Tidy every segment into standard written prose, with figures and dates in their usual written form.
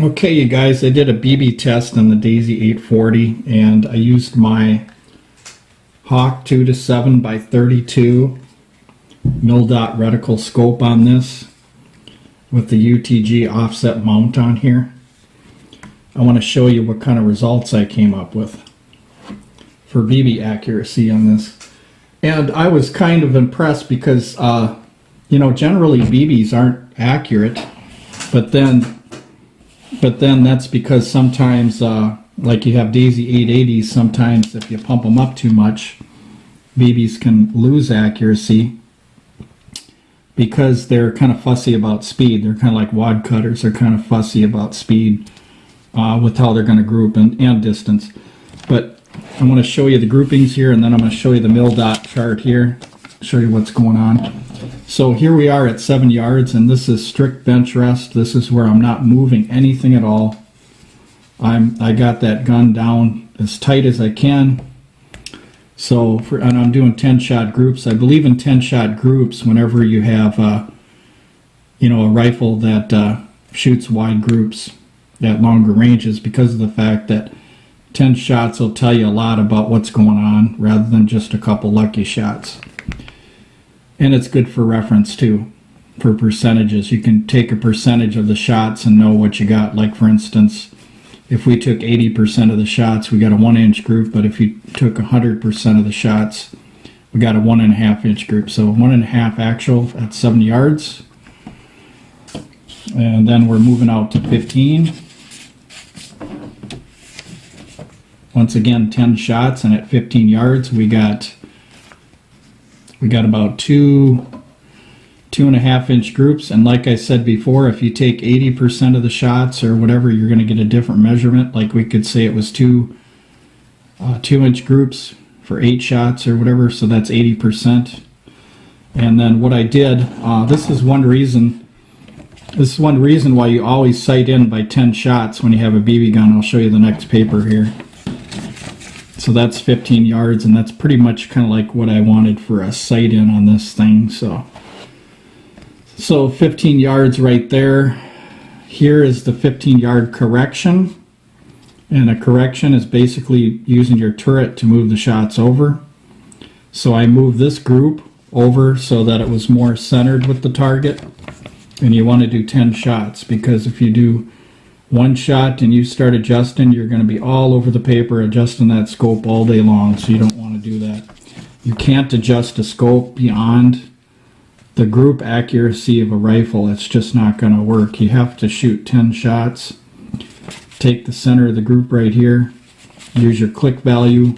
Okay, you guys, I did a BB test on the Daisy 840, and I used my Hawk 2 to 7 by 32 Dot Reticle scope on this with the UTG offset mount on here. I want to show you what kind of results I came up with for BB accuracy on this. And I was kind of impressed because, generally BBs aren't accurate, but then that's because sometimes, like you have Daisy 880s, sometimes if you pump them up too much, BBs can lose accuracy because they're kind of fussy about speed. They're kind of like wad cutters. They're kind of fussy about speed with how they're going to group and distance. But I want to show you the groupings here, and then I'm going to show you the mil-dot chart here, show you what's going on. So here we are at 7 yards, and this is strict bench rest. This is where I'm not moving anything at all. I got that gun down as tight as I can. So and I'm doing 10-shot groups. I believe in 10-shot groups whenever you have a rifle that shoots wide groups at longer ranges, because of the fact that 10 shots will tell you a lot about what's going on rather than just a couple lucky shots. And it's good for reference too, for percentages. You can take a percentage of the shots and know what you got. Like for instance, if we took 80% of the shots, we got a 1-inch group, but if you took 100% of the shots, we got a 1.5-inch group. So 1.5 actual at 7 yards. And then we're moving out to 15. Once again, 10 shots, and at 15 yards, we got about 2.5-inch groups. And like I said before, if you take 80% of the shots or whatever, you're going to get a different measurement. Like we could say it was 2-inch groups for 8 shots or whatever, so that's 80%. And then what I did, this is one reason why you always sight in by 10 shots when you have a BB gun. I'll show you the next paper here. So that's 15 yards, and that's pretty much kind of like what I wanted for a sight in on this thing. So 15 yards right there. Here is the 15-yard correction. And a correction is basically using your turret to move the shots over. So I moved this group over so that it was more centered with the target. And you want to do 10 shots, because if you do 1 shot and you start adjusting, you're going to be all over the paper adjusting that scope all day long, so you don't want to do that. You can't adjust a scope beyond the group accuracy of a rifle. It's just not going to work. You have to shoot 10 shots, take the center of the group right here, use your click value,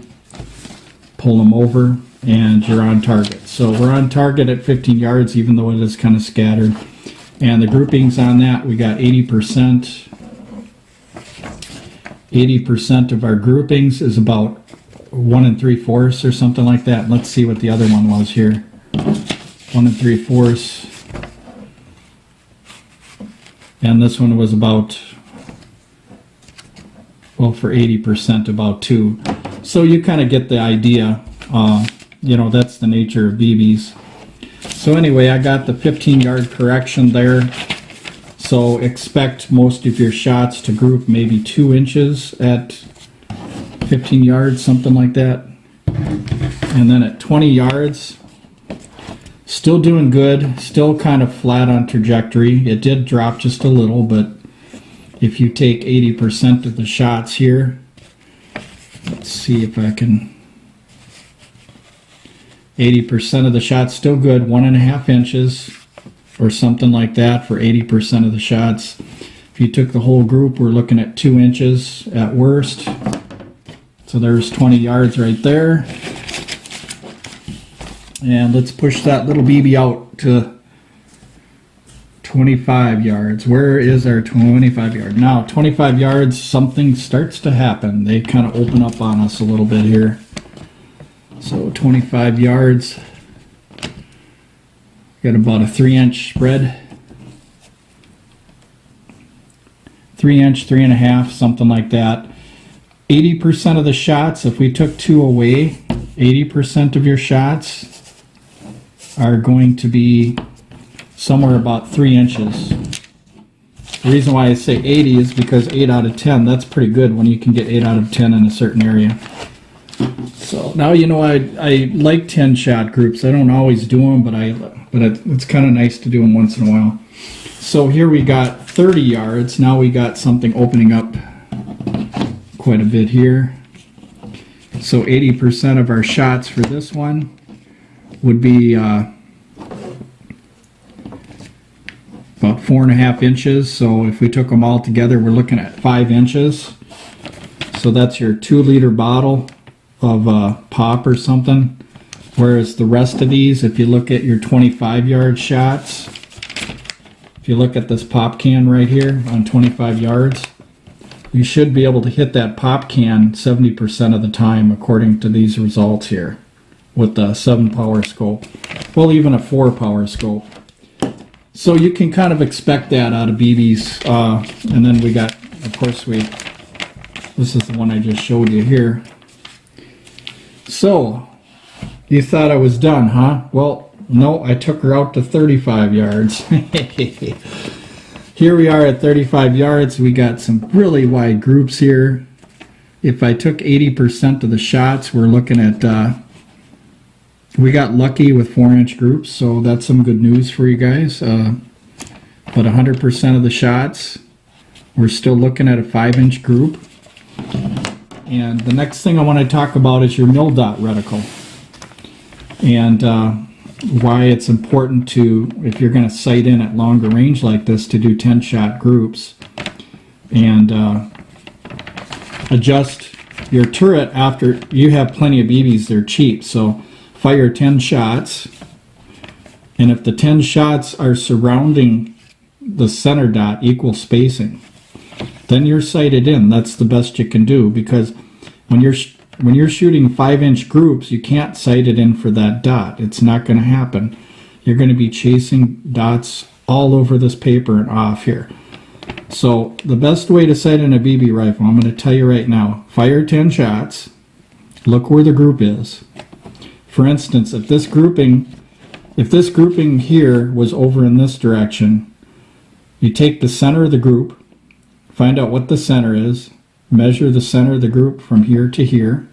pull them over, and you're on target. So we're on target at 15 yards, even though it is kind of scattered. And the groupings on that, we got 80%. 80% of our groupings is about 1 3/4 or something like that. Let's see what the other one was here. 1 3/4. And this one was about, well, for 80%, about 2. So you kind of get the idea. That's the nature of BBs. So anyway, I got the 15-yard correction there. So expect most of your shots to group maybe 2 inches at 15 yards, something like that. And then at 20 yards, still doing good, still kind of flat on trajectory. It did drop just a little, but if you take 80% of the shots here, let's see if I can, 80% of the shots still good, 1.5 inches. Or something like that for 80% of the shots. If you took the whole group, we're looking at 2 inches at worst. So there's 20 yards right there. And let's push that little BB out to 25 yards. Where is our 25 yard? Now, 25 yards, something starts to happen. They kind of open up on us a little bit here. So 25 yards. Got about a 3-inch spread. 3-inch, 3.5, something like that. 80% of the shots, if we took 2 away, 80% of your shots are going to be somewhere about 3 inches. The reason why I say 80 is because 8 out of 10, that's pretty good when you can get 8 out of 10 in a certain area. So now you know I like 10 shot groups. I don't always do them, but it's kind of nice to do them once in a while. So here we got 30 yards. Now we got something opening up quite a bit here. So 80% of our shots for this one would be about 4.5 inches. So if we took them all together, we're looking at 5 inches. So that's your 2-liter bottle of pop or something. Whereas the rest of these, if you look at your 25-yard shots, if you look at this pop can right here on 25 yards, you should be able to hit that pop can 70% of the time according to these results here with the 7-power scope. Well, even a 4-power scope. So you can kind of expect that out of BBs. And then we got, of course, this is the one I just showed you here. So, you thought I was done, huh? Well, no, I took her out to 35 yards. Here we are at 35 yards. We got some really wide groups here. If I took 80% of the shots, we're looking at, we got lucky with 4-inch groups, so that's some good news for you guys. But 100% of the shots, we're still looking at a 5-inch group. And the next thing I want to talk about is your dot reticle. And why it's important to, if you're going to sight in at longer range like this, to do 10-shot groups. And adjust your turret after you have plenty of BBs. They're cheap, so fire 10 shots. And if the 10 shots are surrounding the center dot, equal spacing, then you're sighted in. That's the best you can do, because when you're shooting 5-inch groups, you can't sight it in for that dot. It's not going to happen. You're going to be chasing dots all over this paper and off here. So the best way to sight in a BB rifle, I'm going to tell you right now, fire 10 shots, look where the group is. For instance, if this grouping here was over in this direction, you take the center of the group, find out what the center is, measure the center of the group from here to here,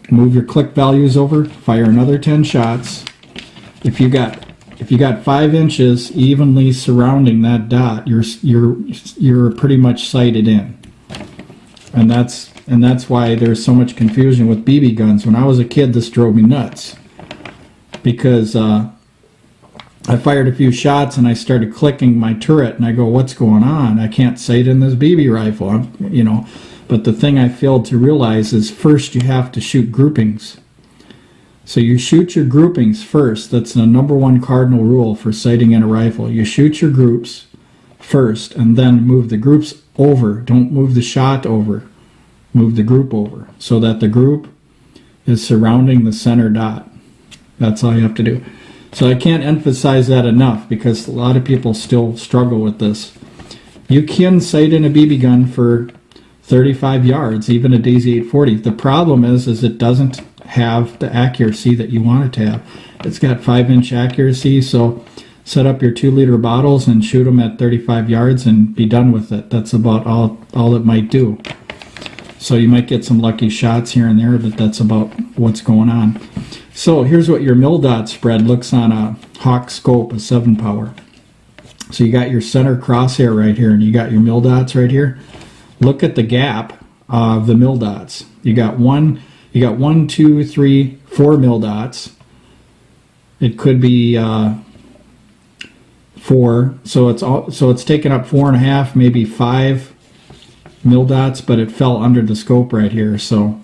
move your click values over, fire another 10 shots. If you got 5 inches evenly surrounding that dot, you're pretty much sighted in. And that's why there's so much confusion with BB guns. When I was a kid, this drove me nuts, because I fired a few shots and I started clicking my turret and I go, what's going on? I can't sight in this BB rifle, But the thing I failed to realize is first you have to shoot groupings. So you shoot your groupings first. That's the #1 cardinal rule for sighting in a rifle. You shoot your groups first and then move the groups over. Don't move the shot over. Move the group over so that the group is surrounding the center dot. That's all you have to do. So I can't emphasize that enough, because a lot of people still struggle with this. You can sight in a BB gun for 35 yards, even a Daisy 840. The problem is it doesn't have the accuracy that you want it to have. It's got 5-inch accuracy, so set up your 2-liter bottles and shoot them at 35 yards and be done with it. That's about all it might do. So you might get some lucky shots here and there, but that's about what's going on. So here's what your dot spread looks on a Hawk scope, a 7-power. So you got your center crosshair right here, and you got your dots right here. Look at the gap of the dots. You got 1, 2, 3, 4 dots. It could be 4. So it's taken up 4.5, maybe 5 dots, but it fell under the scope right here. So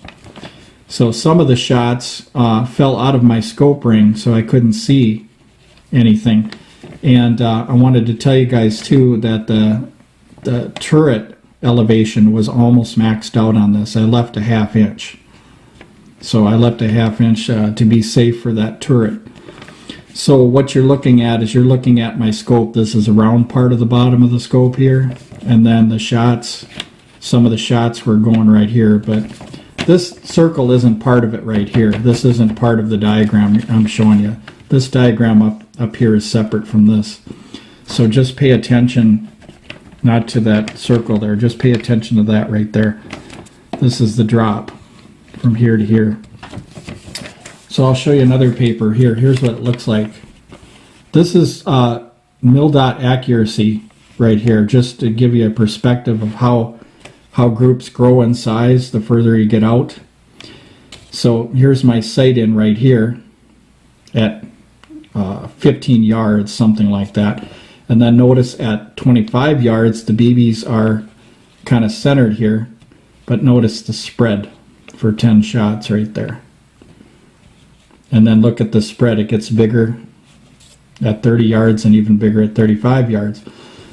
some of the shots fell out of my scope ring, so I couldn't see anything. And I wanted to tell you guys too that the turret elevation was almost maxed out on this. I left a 1/2 inch. So I left a 1/2 inch to be safe for that turret. So what you're looking at is you're looking at my scope. This is a round part of the bottom of the scope here. And then the shots, some of the shots were going right here, but this circle isn't part of it right here. This isn't part of the diagram I'm showing you. This diagram up here is separate from this. So just pay attention not to that circle there. Just pay attention to that right there. This is the drop from here to here. So I'll show you another paper here. Here's what it looks like. This is mil dot accuracy right here, just to give you a perspective of how groups grow in size the further you get out. So here's my sight in right here at 15 yards, something like that. And then notice at 25 yards, the BBs are kind of centered here, but notice the spread for 10 shots right there. And then look at the spread. It gets bigger at 30 yards and even bigger at 35 yards.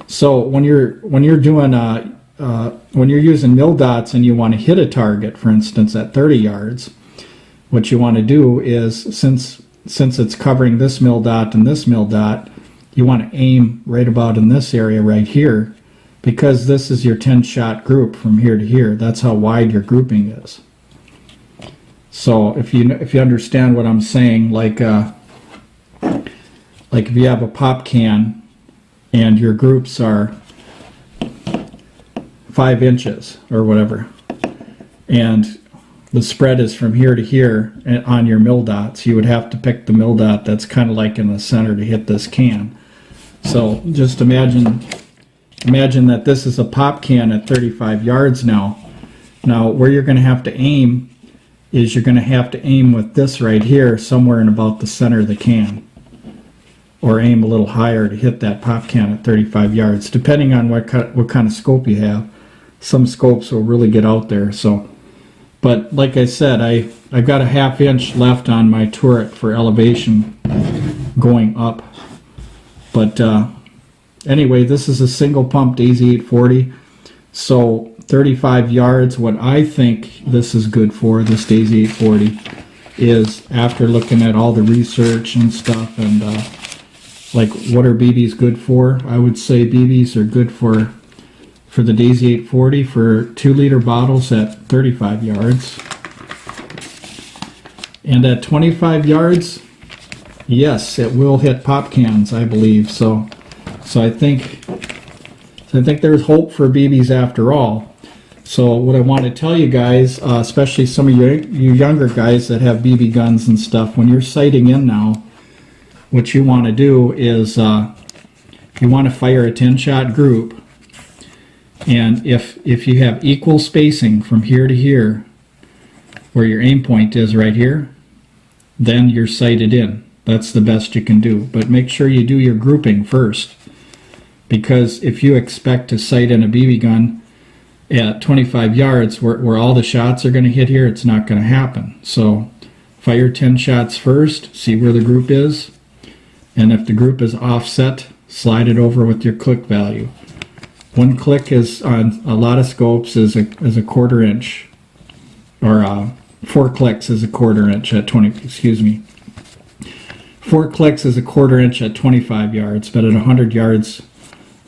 So when you're doing when you're using mil dots and you want to hit a target, for instance, at 30 yards, what you want to do is, since it's covering this mil dot and this mil dot, you want to aim right about in this area right here, because this is your 10 shot group from here to here. That's how wide your grouping is. So if you understand what I'm saying, like if you have a pop can and your groups are 5 inches or whatever, and the spread is from here to here on your mil dots, you would have to pick the mil dot that's kind of like in the center to hit this can. So just imagine that this is a pop can at 35 yards now. Now where you're going to have to aim is you're going to have to aim with this right here somewhere in about the center of the can, or aim a little higher to hit that pop can at 35 yards, depending on what kind of scope you have. Some scopes will really get out there. So, but like I said, I've got a 1/2 inch left on my turret for elevation going up. But anyway, this is a single pump Daisy 840. So 35 yards, what I think this is good for, this Daisy 840, is after looking at all the research and stuff, and like what are BBs good for, I would say BBs are good for the Daisy 840 for 2-liter bottles at 35 yards. And at 25 yards, yes, it will hit pop cans, I believe. So I think there's hope for BBs after all. So what I want to tell you guys, especially some of you younger guys that have BB guns and stuff, when you're sighting in now, what you want to do is you want to fire a 10-shot group, and if you have equal spacing from here to here, where your aim point is right here, then you're sighted in. That's the best you can do. But make sure you do your grouping first, because if you expect to sight in a BB gun at 25 yards where all the shots are going to hit here, it's not going to happen. So fire 10 shots first, see where the group is, and if the group is offset, slide it over with your click value. 1 click is, on a lot of scopes, is a 1/4 inch, or 4 clicks is a 1/4 inch at 4 clicks is a 1/4 inch at 25 yards, but at 100 yards,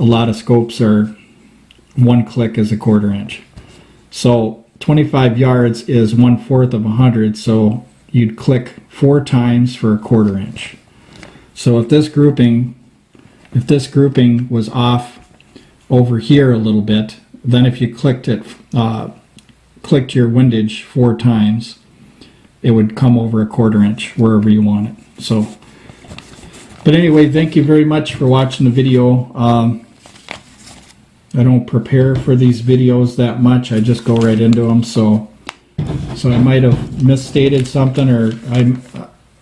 a lot of scopes are 1 click is a 1/4 inch. So 25 yards is 1/4 of 100, so you'd click 4 times for a 1/4 inch. So if this grouping was off over here a little bit, then if you clicked your windage 4 times, it would come over a 1/4 inch wherever you want it. So, but anyway, thank you very much for watching the video. I don't prepare for these videos that much. I just go right into them. So I might have misstated something, or I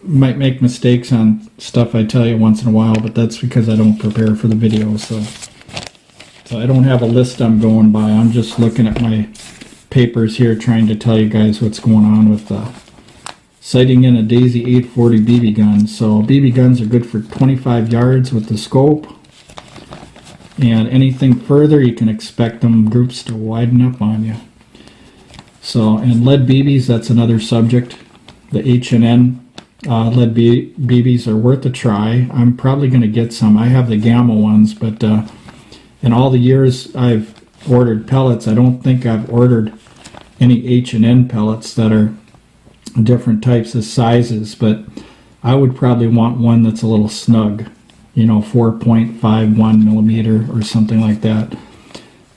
might make mistakes on stuff I tell you once in a while, but that's because I don't prepare for the video. So I don't have a list I'm going by. I'm just looking at my papers here, trying to tell you guys what's going on with sighting in a Daisy 840 BB gun. So BB guns are good for 25 yards with the scope, and anything further you can expect them groups to widen up on you. So, and lead BBs, that's another subject. The H&N lead BBs are worth a try. I'm probably going to get some. I have the Gamma ones, but in all the years I've ordered pellets, I don't think I've ordered any H&N pellets that are different types of sizes, but I would probably want one that's a little snug, 4.51 millimeter or something like that.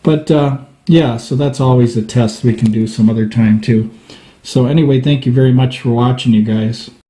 But yeah, so that's always a test we can do some other time too. So anyway, thank you very much for watching, you guys.